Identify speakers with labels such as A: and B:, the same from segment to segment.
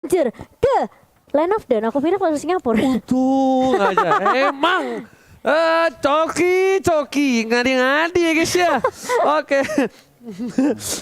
A: Anjir, ke Line of Dan, aku pindah ke Singapura.
B: Untung aja, emang. Coki, ngadi-ngadi ya guys ya. Oke.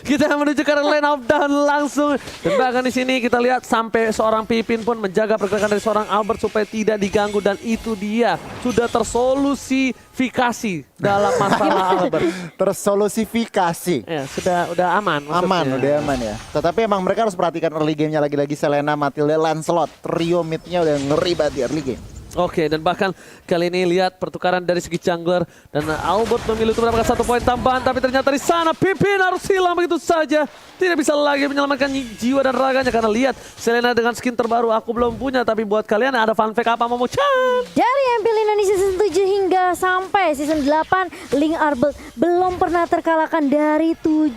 B: Kita menuju ke line of down langsung. Dan bahkan di sini kita lihat sampai seorang Pipin pun menjaga pergerakan dari seorang Albert supaya tidak diganggu. Dan itu dia sudah tersolusifikasi dalam masalah Albert.
C: Tersolusifikasi.
B: Ya, udah aman.
C: Aman,
B: maksudnya.
C: udah aman ya. Tetapi emang mereka harus perhatikan early game-nya lagi-lagi. Selena, Matilda, Lancelot. Trio mid-nya udah ngeri banget di early game.
B: Oke, dan bahkan kali ini lihat pertukaran dari segi jungler dan Albert memilih untuk mendapatkan 1 poin tambahan, tapi ternyata di sana Pipin harus hilang begitu saja. Tidak bisa lagi menyelamatkan jiwa dan raganya karena lihat Selena dengan skin terbaru aku belum punya, tapi buat kalian ada fun fact apa Momo-chan?
A: Dari MPL Indonesia season 7 hingga sampai season 8, Link Arbel belum pernah terkalahkan dari 7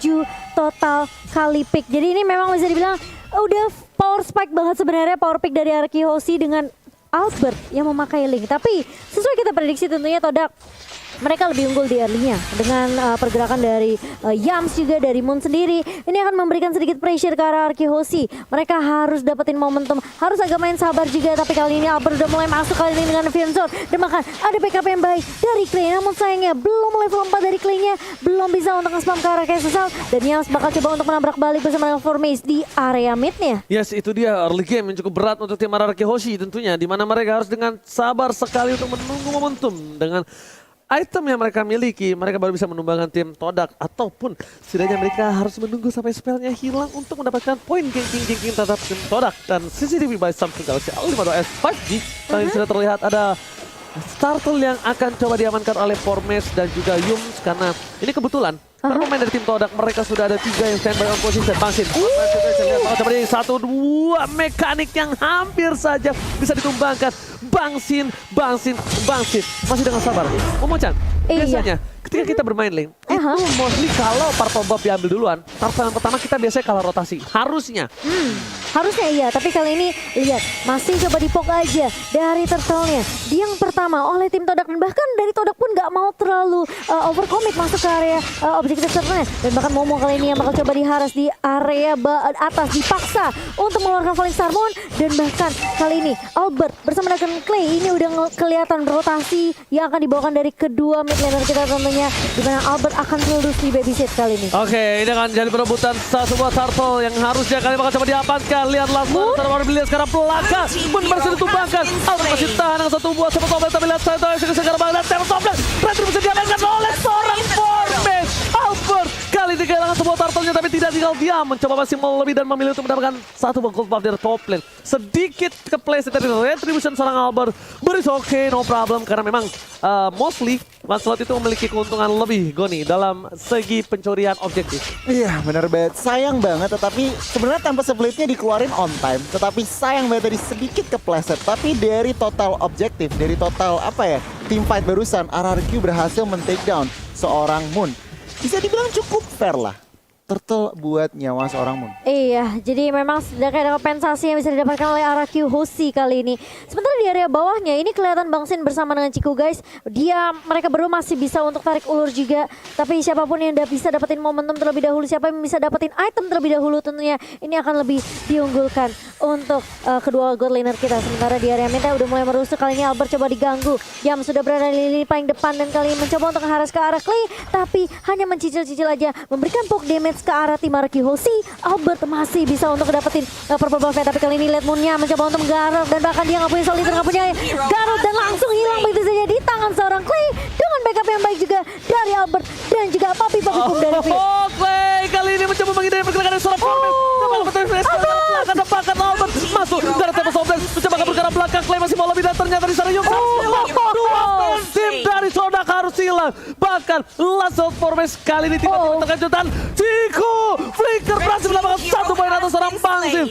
A: total kali pick. Jadi ini memang bisa dibilang udah power spike banget sebenarnya, power pick dari Arki Hoshi dengan Albert yang memakai Link. Tapi sesuai kita prediksi tentunya Todak mereka lebih unggul di early-nya dengan pergerakan dari Yams juga dari Moon sendiri. Ini akan memberikan sedikit pressure ke arah Arki Hoshi. Mereka harus dapetin momentum, harus agak main sabar juga. Tapi kali ini Albert udah mulai masuk kali ini dengan Fianzor. Dan bahkan ada backup yang baik dari Clay. Namun sayangnya belum level 4 dari Clay-nya. Belum bisa untuk nge-spam ke arah Kesesal. Dan Yams bakal coba untuk menabrak balik bersama dengan Formace di area mid-nya.
B: Yes, itu dia early game yang cukup berat untuk tim Arki Hoshi tentunya. Dimana mereka harus dengan sabar sekali untuk menunggu momentum. Dengan item yang mereka miliki, mereka baru bisa menumbangkan tim Todak. Ataupun setidaknya mereka harus menunggu sampai spellnya hilang untuk mendapatkan poin geng-geng terhadap tim Todak. Dan CCTV by Samsung Galaxy A52s 5G. Kali ini sudah terlihat ada Startle yang akan coba diamankan oleh Formes dan juga Yums. Karena ini kebetulan para pemain dari tim Todak mereka sudah ada 3 yang standby on position. Bangsin. Coba di 1-2 mekanik yang hampir saja bisa ditumbangkan. Bangsin. Masih dengan sabar. Momo-chan, biasanya ketika kita bermain lane, itu mostly kalau purple buff diambil duluan, targetan pertama kita biasanya kalah rotasi. Harusnya.
A: Harusnya iya, tapi kali ini lihat masih coba dipok aja dari turtle-nya. Yang pertama oleh tim Todak dan bahkan dari Todak pun nggak mau terlalu overcommit masuk ke area objektif turtle-nya. Dan bahkan Momo kali ini yang bakal coba diharas di area atas, dipaksa untuk mengeluarkan Falling Star Moon. Dan bahkan kali ini Albert bersama dengan Clay ini udah kelihatan rotasi yang akan dibawakan dari kedua mid laner kita tentunya, di mana Albert akan terus di babysit kali ini.
B: Oke, ini akan jadi perebutan sebuah turtle yang harusnya kali bakal coba diamankan. Lihat langsung terbaru dilihat sekarang pelaka pun berhasil ditumbangkan. Albert masih tahan dengan 1 buah Seven Toplet, tapi lihat saya sekarang banget Seven Toplet berhasil bisa diamankan oleh seorang Formes. Albert kali ini kehilangan sebuah turtle-nya tapi tidak tinggal diam, mencoba masih lebih dan memilih untuk mendapatkan 1 buah gold buff dari top lane. Sedikit kepleset dari retribution seorang Albert, but it's okay, no problem, karena memang mostly Lancelot itu memiliki keuntungan lebih Goni dalam segi pencurian objektif.
C: Iya bener banget, sayang banget. Tetapi sebenarnya tanpa splitnya dikeluarin on time. Tetapi sayang banget tadi sedikit kepleset. Tapi dari total objektif, dari total team fight barusan, RRQ berhasil men-take down seorang Moon. Bisa dibilang cukup fair lah. Turtle buat nyawa seorang Moon.
A: Iya, jadi memang sudah kayak kompensasi yang bisa didapatkan oleh Araki Hoshi kali ini. Sementara di area bawahnya ini kelihatan Bangsin bersama dengan Ciku guys. Mereka berdua masih bisa untuk tarik ulur juga. Tapi siapapun yang bisa dapetin momentum terlebih dahulu, siapa yang bisa dapetin item terlebih dahulu tentunya ini akan lebih diunggulkan untuk kedua god laner kita. Sementara di area mid udah mulai merusuk, kali ini Albert coba diganggu. Yam sudah berada di lini paling depan dan kali ini mencoba untuk mengharas ke arah Clay. Tapi hanya mencicil-cicil aja, memberikan poke damage ke arah tim Araki Hoshi. Albert masih bisa untuk dapetin purple buff-nya, tapi kali ini Led Moon-nya mencoba untuk menggarap dan bahkan dia nggak punya soliter, nggak punya garut dan langsung hilang begitu saja di tangan seorang Clay dengan backup yang baik juga dari Albert dan juga papi pum dari Finn.
B: Clay kali ini mencoba menghindari pergerakan dari seorang Formes. Akan dapatkan Albert masuk dari tembok sobres, mencoba kabur ke arah belakang. Clay masih mau lebih dan ternyata di sana Yums hilang. Dua tim dari Todak harus hilang. Bahkan Lancelot Formes kali ini tiba-tiba terkejutan. Ciku Flicker berhasil mendapatkan 1 poin atas seorang Bangsin.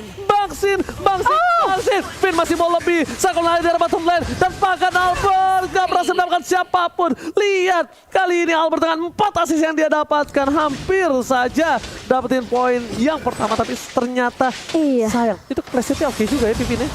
B: Finn masih mau lebih. Sakon lari dari bottom lane. Dan bahkan Albert gak berhasil mendapatkan siapapun. Lihat, kali ini Albert dengan 4 assist yang dia dapatkan. Hampir saja dapetin poin yang pertama. Tapi ternyata
A: Iya.
B: sayang. Itu presetnya oke juga ya Pipinnya.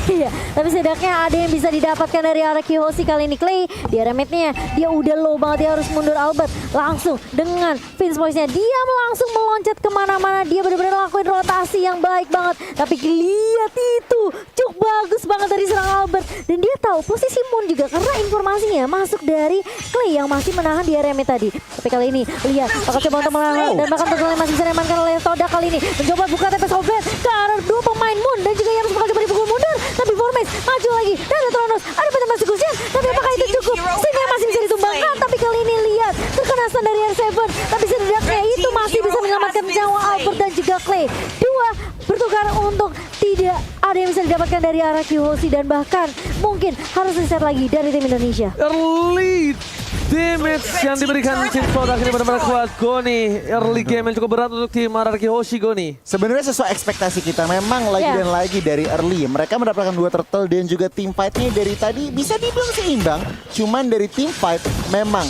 A: Iya, tapi setidaknya ada yang bisa didapatkan dari RRQ Hoshi kali ini. Clay, di area mid-nya, dia udah low banget, dia harus mundur Albert. Langsung dengan Vince Voice-nya, dia langsung meloncat kemana-mana. Dia benar-benar lakuin rotasi yang baik banget. Tapi lihat itu, cuk bagus banget dari serang Albert. Dan dia tahu posisi Moon juga karena informasinya masuk dari Clay yang masih menahan di area mid tadi. Tapi kali ini, lihat, bakal coba untuk menahan dan bahkan tentunya masih bisa diamankan oleh Toda kali ini. Mencoba buka TP Sobat ke arah dua pemain Moon dan juga Yams bakal coba dipukul mundur. Tapi Vormex maju lagi dan ada Tronos, ada Peter Persekusian. Tapi apakah itu cukup? Sehingga masih bisa ditumbangkan. Tapi kali ini lihat, terkena stun dari R7. Tapi setidaknya itu masih bisa menyelamatkan nyawa Albert dan juga Clay. Dua bertukar untuk tidak ada yang bisa didapatkan dari RRQ Hoshi dan bahkan mungkin harus reset lagi dari tim Indonesia.
B: Early damage yang diberikan tim Todak ini benar-benar kuat. Goni, early game yang cukup berat untuk tim RRQ Hoshi, Goni.
C: Sebenarnya sesuai ekspektasi kita, memang lagi dan lagi dari early. Mereka mendapatkan 2 turtle dan juga team fight-nya dari tadi bisa dibilang seimbang. Cuman dari team fight memang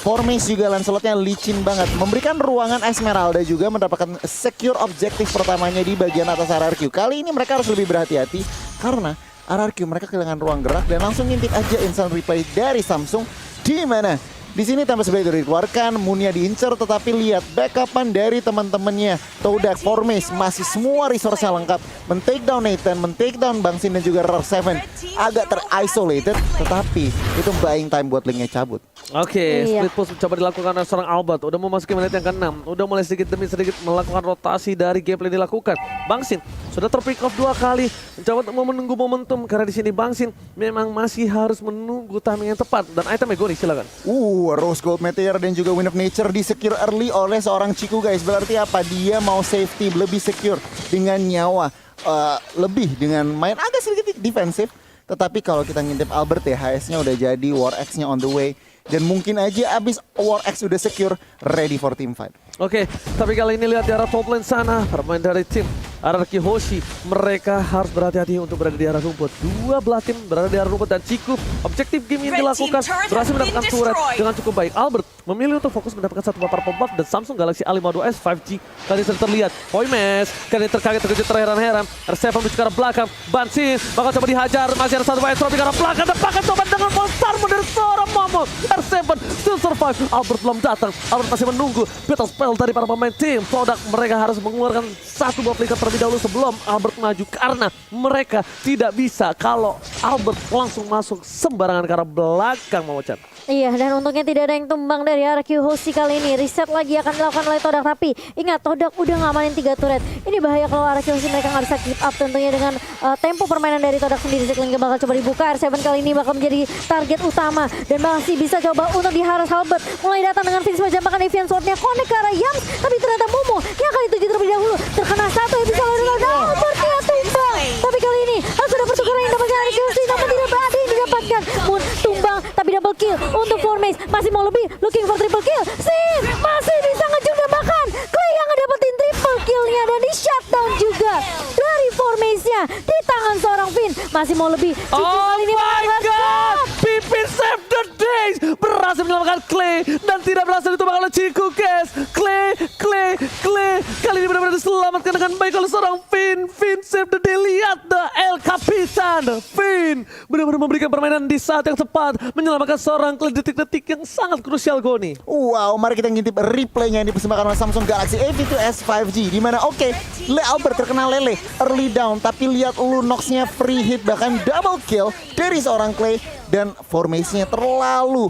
C: Vormex juga Lancelot-nya licin banget. Memberikan ruangan Esmeralda juga mendapatkan secure objektif pertamanya di bagian atas RRQ. Kali ini mereka harus lebih berhati-hati karena RRQ mereka kehilangan ruang gerak dan langsung ngintip aja instant replay dari Samsung. Di mana di sini tanpa sebagai dikeluarkan, Munya diincer, tetapi lihat backupan dari teman-temannya. Todak, Vormex masih semua resource-nya lengkap. Men-take down Nathan, men-take down Bangsin dan juga R7. Agak ter-isolated, tetapi itu buying time buat Link-nya cabut.
B: Oke,
A: Iya.
B: split push mencoba dilakukan oleh seorang Albert. Udah memasuki menit yang ke-6. Udah mulai sedikit demi sedikit melakukan rotasi dari gameplay dilakukan. Bangsin sudah terpick off 2 kali. Mencoba untuk menunggu momentum karena di sini Bangsin memang masih harus menunggu timing yang tepat. Dan itemnya Goni, silakan.
C: Rose Gold Meteor dan juga Wind of Nature di secure early oleh seorang Chiku guys. Berarti apa? Dia mau safety lebih secure dengan nyawa. Lebih dengan main agak sedikit defensif. Tetapi kalau kita ngintip Albert ya, HS-nya udah jadi, War X-nya on the way. Dan mungkin aja abis War X udah secure, ready for team fight.
B: Oke, tapi kali ini lihat di arah top lane sana, permain dari tim RRQ Hoshi, mereka harus berhati-hati untuk berada di arah rumput. 2 belah tim berada di arah rumput dan Ciku, objektif game yang dilakukan berhasil mendapatkan turret dengan cukup baik. Albert memilih untuk fokus mendapatkan satu papar pop-up dan Samsung Galaxy A52s 5G. Kali ini sudah terlihat, Voimes kali ini terkaget terkejut terheran-heran. R7 menuju ke arah belakang, Bansin bakal coba dihajar, masih ada satu White Drop di arah belakang dan bahkan coba dengan monster dari seorang Momo. R7 still survive, Albert belum datang, Albert masih menunggu battle spell dari para pemain tim Todak. Mereka harus mengeluarkan satu buah flicker terlebih dahulu sebelum Albert maju karena mereka tidak bisa kalau Albert langsung masuk sembarangan ke arah belakang, Momochan.
A: Iya, dan untungnya tidak ada yang tumbang dari RRQ Hoshi kali ini. Reset lagi akan dilakukan oleh Todak, tapi ingat Todak udah ngamanin 3 turret. Ini bahaya kalau RRQ Hoshi mereka nggak bisa keep up tentunya dengan tempo permainan dari Todak sendiri. Zeklingnya bakal coba dibuka, R7 kali ini bakal menjadi target utama dan masih bisa coba untuk diharas Albert. Mulai datang dengan Vince Majam, bahkan Evian Sword-nya connect ke arah Yams, tapi ternyata Momo yang kali tujuh terlebih dahulu terkena satu yang bisa lalu Albertnya tumbang. Tapi kali ini sudah pertukaran yang dapatkan RRQ Hoshi, namun tidak ada yang didapatkan. Moon tumbang tapi double kill untuk Vormex, masih mau lebih, looking for triple kill. Sin masih bisa ngejung dan bahkan Clay yang ngedapetin triple killnya dan di shutdown juga dari Vormex-nya di tangan seorang Finn. Masih mau lebih. Ciku kali ini
B: my god, Pipin save the days, berhasil menyelamatkan Clay dan tidak berhasil ditumbang oleh Ciku guys. Clay kali ini benar-benar diselamatkan dengan baik oleh seorang Finn. Finn save the day, lihat the El Capitan. Finn benar-benar memberikan permainan di saat yang tepat, menyelamatkan seorang Clay detik-detik yang sangat krusial, Goni.
C: Wow, mari kita ngintip replaynya yang dipersembahkan oleh Samsung Galaxy A52s 5G. Dimana Albert terkena lele early down, tapi lihat Lunox-nya free hit, bahkan double kill dari seorang Clay. Dan formasinya terlalu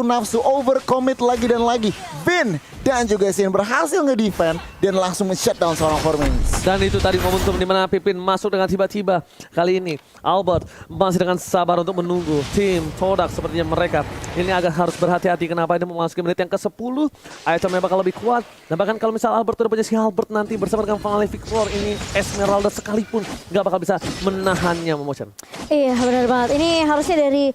C: nafsu, overcommit lagi dan lagi. Vin dan juga Sin berhasil ngedefend dan langsung men-shutdown seorang Vormex.
B: Dan itu tadi momentum di mana Pipin masuk dengan tiba-tiba. Kali ini Albert masih dengan sabar untuk menunggu tim Todak. Sepertinya mereka ini agak harus berhati-hati. Kenapa ini memasuki menit yang ke-10. Itemnya bakal lebih kuat. Dan bahkan kalau misal Albert udah punya si Albert nanti bersama dengan Malefic Roar, ini Esmeralda sekalipun gak bakal bisa menahannya, Momochan.
A: Iya, benar banget. Ini harusnya dari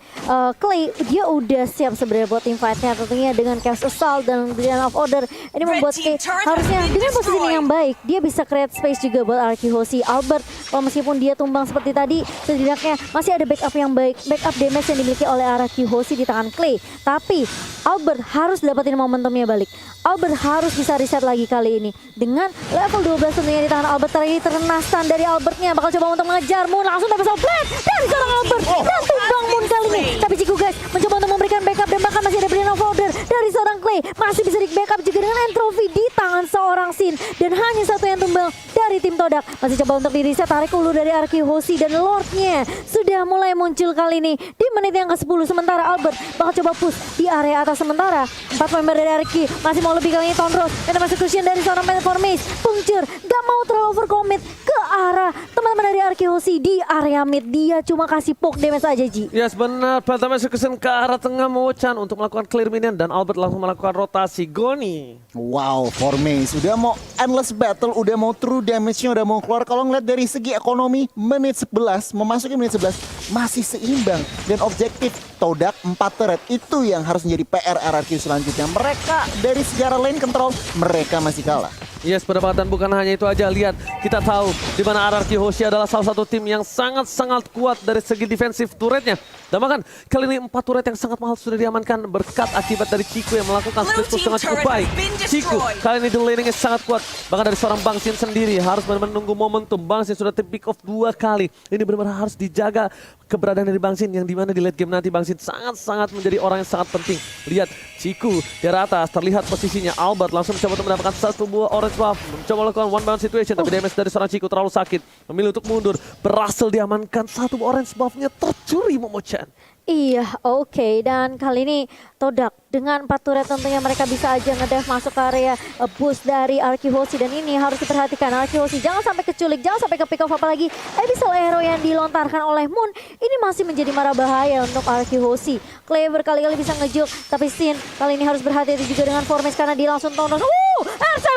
A: Clay, dia udah siap sebenarnya buat team fight-nya tentunya dengan Chaos Assault dan Brilliant of Order. Albert. Ini membuat K harusnya dengan positioning yang baik, dia bisa create space juga buat Arky Hoshi. Albert, meskipun dia tumbang seperti tadi, setidaknya masih ada backup yang baik, backup damage yang dimiliki oleh Arky Hoshi di tangan Clay. Tapi Albert harus dapetin momentumnya balik. Albert harus bisa reset lagi kali ini. Dengan level 12 tentunya di tangan Albert tadi, terkena stun dari Albertnya. Bakal coba untuk mengejar Moon, langsung dapat blade dari seorang Albert. Dan tumbang Moon kali ini. Tapi Ciku guys mencoba untuk memberikan backup dan bahkan masih ada Brain of Order dari seorang Clay. Masih bisa di backup juga dengan entropy di tangan seorang Sin. Dan hanya satu yang tumbang dari tim Todak. Masih coba untuk di reset, tarik ulur dari Arky Hoshi dan Lordnya sudah mulai muncul kali ini di menit yang ke-10. Sementara Albert bakal coba push di area atas. Sementara 4 member dari Arky masih mau lebih kali ini. Tonros dan masih cushion dari seorang Formase. Puncture gak mau terlalu overcommit ke arah teman-teman dari Arky Hoshi di area mid. Dia cuma kasih poke damage aja Ji.
B: Yes benar, pertama cushion ke arah tengah Mo-chan untuk melakukan clear minion dan Albert langsung melakukan rotasi. Goni.
C: Wow, Formase udah mau endless battle, udah mau true damage-nya udah mau keluar. Kalau ngeliat dari segi ekonomi, menit 11, memasuki menit 11 masih seimbang. Dan objektif Todak 4 turret itu yang harus menjadi PR RRQ selanjutnya. Mereka dari sejarah lane control, mereka masih kalah.
B: Yes, pendapatan bukan hanya itu aja. Lihat, kita tahu di mana RRQ Hoshi adalah salah satu tim yang sangat-sangat kuat dari segi defensif turretnya. Dan bahkan kali ini 4 turret yang sangat mahal sudah diamankan berkat akibat dari Ciku yang melakukan split push dengan cukup baik. Ciku kali ini di laning sangat kuat. Bahkan dari seorang Bang Sin sendiri harus menunggu momentum. Bang Sin sudah pick off 2 kali. Ini benar-benar harus dijaga keberadaan dari Bang Sin yang dimana di late game nanti Bang Sin sangat-sangat menjadi orang yang sangat penting. Lihat, Ciku di atas terlihat posisinya. Albert langsung mencoba untuk mendapatkan satu buah orange buff, mencoba melakukan one bound situation, tapi damage dari seorang Ciku terlalu sakit. Memilih untuk mundur, berhasil diamankan satu orange buff-nya tercuri Momo-chan.
A: Iya, oke. Dan kali ini Todak dengan 4 turret tentunya mereka bisa aja ngedive masuk ke area boost dari Arky Hoshi. Dan ini harus diperhatikan Arky Hoshi jangan sampai keculik, jangan sampai ke pick off, apalagi Abyssal Arrow yang dilontarkan oleh Moon ini masih menjadi mara bahaya untuk Arky Hoshi. Clay berkali-kali bisa ngejuk, tapi Sin kali ini harus berhati-hati juga dengan Formase karena dia langsung tonton. R7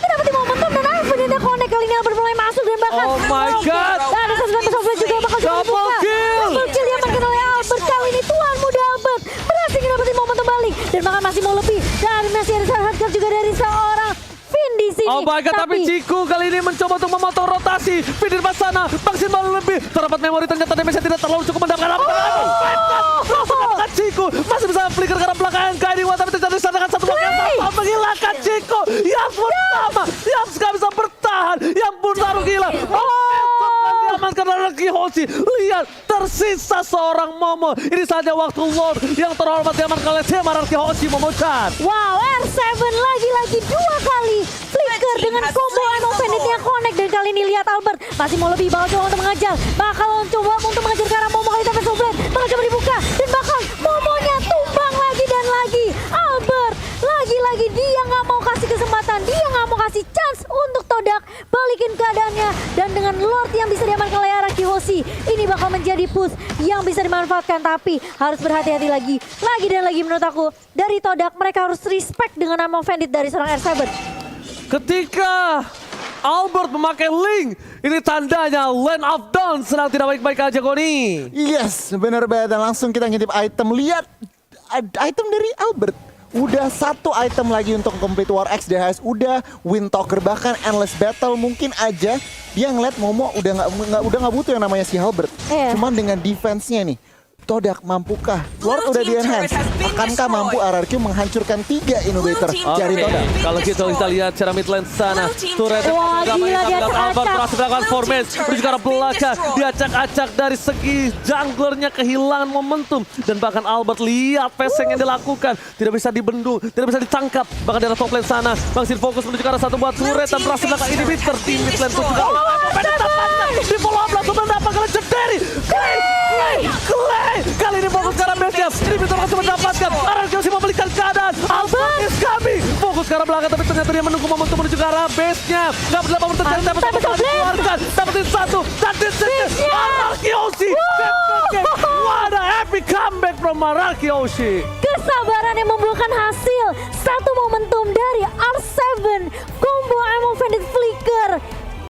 A: mendapati momentum dan Alvin connect kali ini Albert mulai masuk dan bahkan
B: Oh my god.
A: dan ada satu juga bakal
B: Double kill.
A: Double kill diamankan oleh Albert kali ini. Tuan muda Albert berhasil dapetin momentum balik dan bahkan masih mau lebih, dan masih ada hardcore juga dari seorang Finn di sini.
B: Oh my god, tapi Ciku kali ini mencoba untuk memotong rotasi. Finn di depan sana, Bang Sin mau lebih. Terdapat memori, ternyata damage tidak terlalu cukup mendapatkan apa. Langsung mendapatkan Ciku, masih bisa flicker ke arah belakang Kaidiwa, tapi terjadi sana dengan satu wakil yang menghilangkan Ciku. Yang pertama, yang gak bisa bertahan, yang pun taruh gila. Diamankan oleh Arky Hoshi. Lihat, tersisa seorang Momo. Ini saja waktu Lord yang terhormat diamankan oleh tim Arky Hoshi, Momo-chan.
A: Wow, R7 lagi-lagi 2 kali flicker dengan combo Emo Banditnya connect. Dan kali ini lihat Albert masih mau lebih, bakal coba untuk mengajar, bakal coba untuk mengajar ke arah Momo kali tapi Soulblade bakal coba dibuka dan bakal Momonya tumbang lagi dan lagi. Albert lagi-lagi dia nggak mau kasih kesempatan, dia nggak mau kasih chance untuk Todak balikin keadaannya. Dan dengan Lord yang bisa diamankan oleh Arky Hoshi, ini bakal menjadi push yang bisa dimanfaatkan, tapi harus berhati-hati lagi dan lagi menurut aku dari Todak. Mereka harus respect dengan nama Bandit dari seorang R7.
B: Ketika Albert memakai link, ini tandanya Land of Dawn sedang tidak baik-baik aja, Goni.
C: Yes, benar banget. Dan langsung kita ngintip item. Lihat item dari Albert. Udah 1 item lagi untuk complete War X DHS. Udah Wind Talker, bahkan Endless Battle. Mungkin aja dia ngeliat Momo udah nggak butuh yang namanya si Albert. Cuman dengan defense-nya nih, Todak mampukah? Lord udah di enhance. Akankah mampu RRQ menghancurkan 3 innovator dari Todak?
B: Kalau gitu kita lihat cara mid lane sana. Turret
A: Wah, gila, dia
B: Albert
A: acak.
B: berhasil melakukan formation. Menuju ke arah belakang. Diacak-acak dari segi junglernya, kehilangan momentum. Dan bahkan Albert lihat facing yang dilakukan. Tidak bisa dibendung, tidak bisa ditangkap. Bahkan dari top lane sana, Bang Sin fokus menuju ke arah satu buah turret dan berhasil melakukan inhibitor. Di mid lane pun juga. Di follow up langsung mendapatkan legendary. Clay! Kali ini fokus ke arah base-nya. Inhibitor langsung mendapatkan. RRQ masih membalikan keadaan. Albert is coming. Fokus ke arah belakang, tapi ternyata dia menunggu momentum menuju ke arah base-nya. Gak berapa momentum terjadi, tapi dikeluarkan. Dapetin 1, dan disini Arky Hoshi. What a epic comeback from Arky Hoshi.
A: Kesabaran yang membuahkan hasil. 1 momentum dari R7